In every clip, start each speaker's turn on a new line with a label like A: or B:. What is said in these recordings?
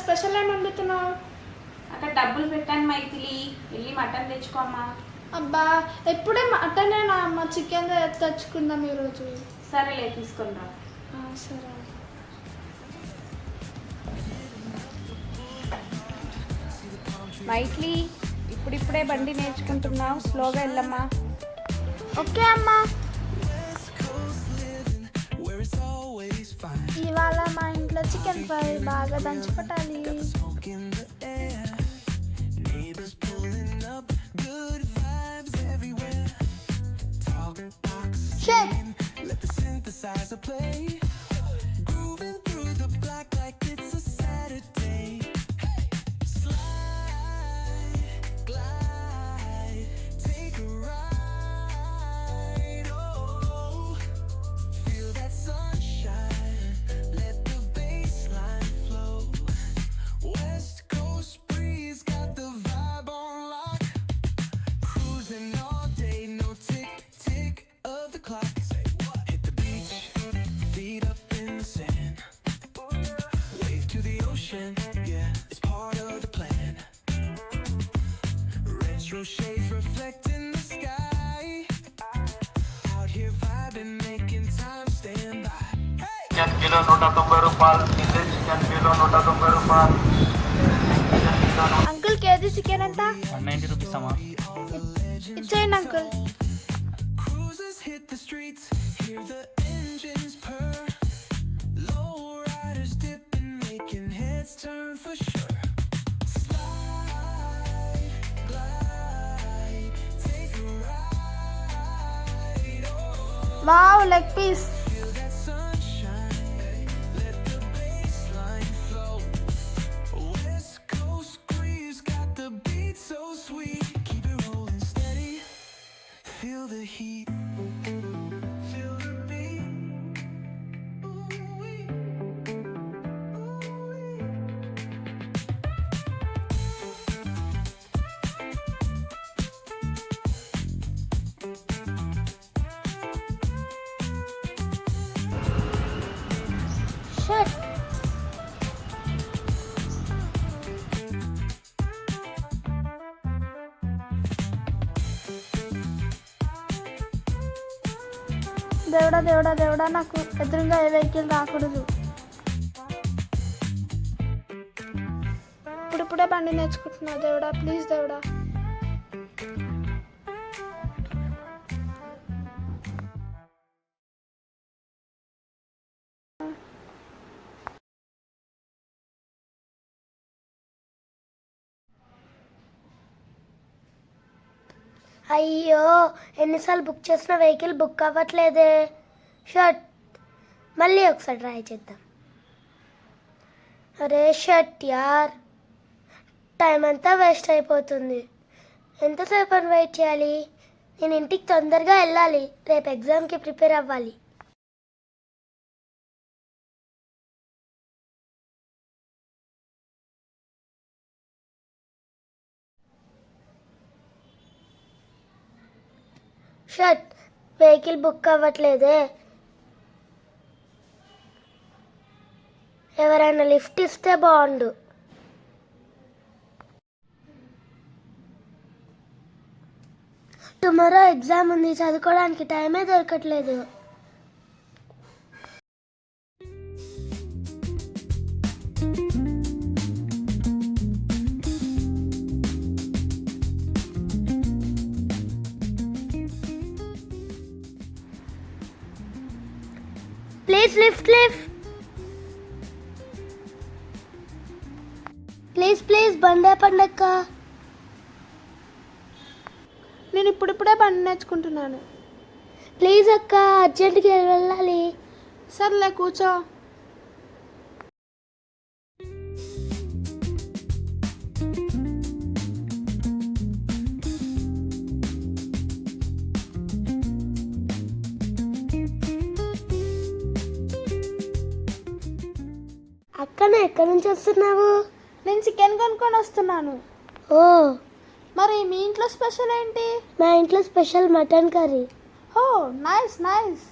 A: Special ఏమి వండుతున్నావు?
B: అక్కడ డబ్బులు పెట్టాను మైథిలి, వెళ్ళి మటన్ తెచ్చుకోమ్మా.
A: అబ్బా ఎప్పుడే మటనేనా అమ్మ, చికెన్ తెచ్చుకుందాం ఈరోజు.
B: సరేలే తీసుకొని రా.
A: సరే
B: మైథిలి, ఇప్పుడిప్పుడే బండి నేర్చుకుంటున్నావు, స్లోగా వెళ్ళమ్మా.
A: ఓకే అమ్మా. ఇవాళ మా ఇంట్లో చికెన్ ఫ్రై బాగా దంచి పెట్టాలి.
C: Shades reflecting the sky. Out here vibing, making time stand by. Chicken kilo 190 రూపాయలు. చికెన్ కిలో 190 రూపాయలు.
A: అంకుల్ కేజీ చికెన్ ఎంత?
D: 190 రూపీస్ అమ్మా.
A: ఇచ్చేయండి uncle.
C: Cruisers hit the streets, hear the engines purr. Low riders dipping, making heads turn for sure.
A: Wow, leg piece.
C: Feel the heat. Feel the beat.
A: Shirt. దేవుడా దేవుడా దేవుడా, నాకు ఎదురుగా ఏ vehicle రాకూడదు. ఇప్పుడిప్పుడే బండి నేర్చుకుంటున్నా దేవుడా, ప్లీజ్ దేవుడా.
E: అయ్యో, ఎన్నిసార్లు బుక్ చేసిన వెహికల్ బుక్ అవ్వట్లేదే. షర్ట్, మళ్ళీ ఒకసారి ట్రై చేద్దాం. అరే షర్ట్ యార్, టైం అంతా వేస్ట్ అయిపోతుంది. ఎంతసేపు అని వెయిట్ చేయాలి? నేను ఇంటికి తొందరగా వెళ్ళాలి, రేపు ఎగ్జామ్కి ప్రిపేర్ అవ్వాలి. షర్ట్, వెహికల్ బుక్ అవ్వట్లేదే. ఎవరైనా లిఫ్ట్ ఇస్తే బాగుండు. టుమారో ఎగ్జామ్ ఉంది, చదువుకోవడానికి టైమే దొరకట్లేదు. Please lift lift. Please please బండి ఆపండి అక్క.
A: నేను ఇప్పుడిప్పుడే బండి నేర్చుకుంటున్నాను.
E: ప్లీజ్ అక్క, అర్జెంట్కి వెళ్ళాలి.
A: సర్లే కూర్చో.
E: అక్క, నువ్వు ఎక్కడి నుంచి వస్తున్నావు?
A: నేను చికెన్ కొనుక్కొని వస్తున్నాను.
E: ఓ,
A: మరి మీ ఇంట్లో స్పెషల్ ఏంటి?
E: మా ఇంట్లో స్పెషల్ మటన్ కర్రీ.
A: ఓ నైస్ నైస్.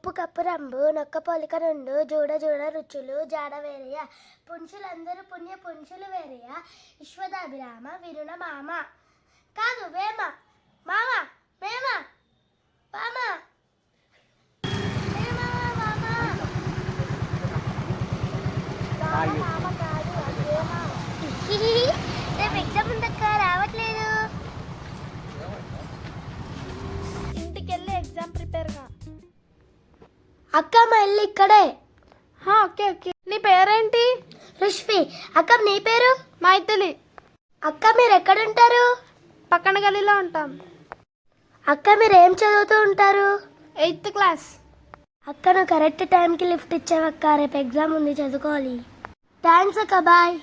E: ఉప్పు కప్పు రంబు నొక్క పోలిక నుండు జూడ జూడ రుచులు జాడ వేరయ్య పుంచులందరూ పుణ్య పుంచులు వేరయ్య విశ్వదాభిరామ విరుణ మామ కాదు వేమ మామ వేమ వామ వేమ, వామ. వామ, మామ కాదు, అది వేమ. రేపు ఎగ్జామ్ ఉందక్క రావట్లేదు.
A: ఇంటికి వెళ్ళి ఎగ్జామ్ ప్రిపేర్గా.
E: అక్క మా ఇల్లు ఇక్కడే.
A: Okay okay. నీ పేరేంటి?
E: రుష్వి. అక్క నీ పేరు?
A: మైథిలి.
E: అక్క మీరు ఎక్కడుంటారు?
A: పక్కన గలీలో ఉంటాం.
E: అక్క మీరు ఏం చదువుతూ ఉంటారు?
A: 8th class.
E: అక్క నువ్వు కరెక్ట్ టైంకి లిఫ్ట్ ఇచ్చావక్క, రేపు ఎగ్జామ్ ఉంది చదువుకోవాలి. థ్యాంక్స్ అక్క, బాయ్.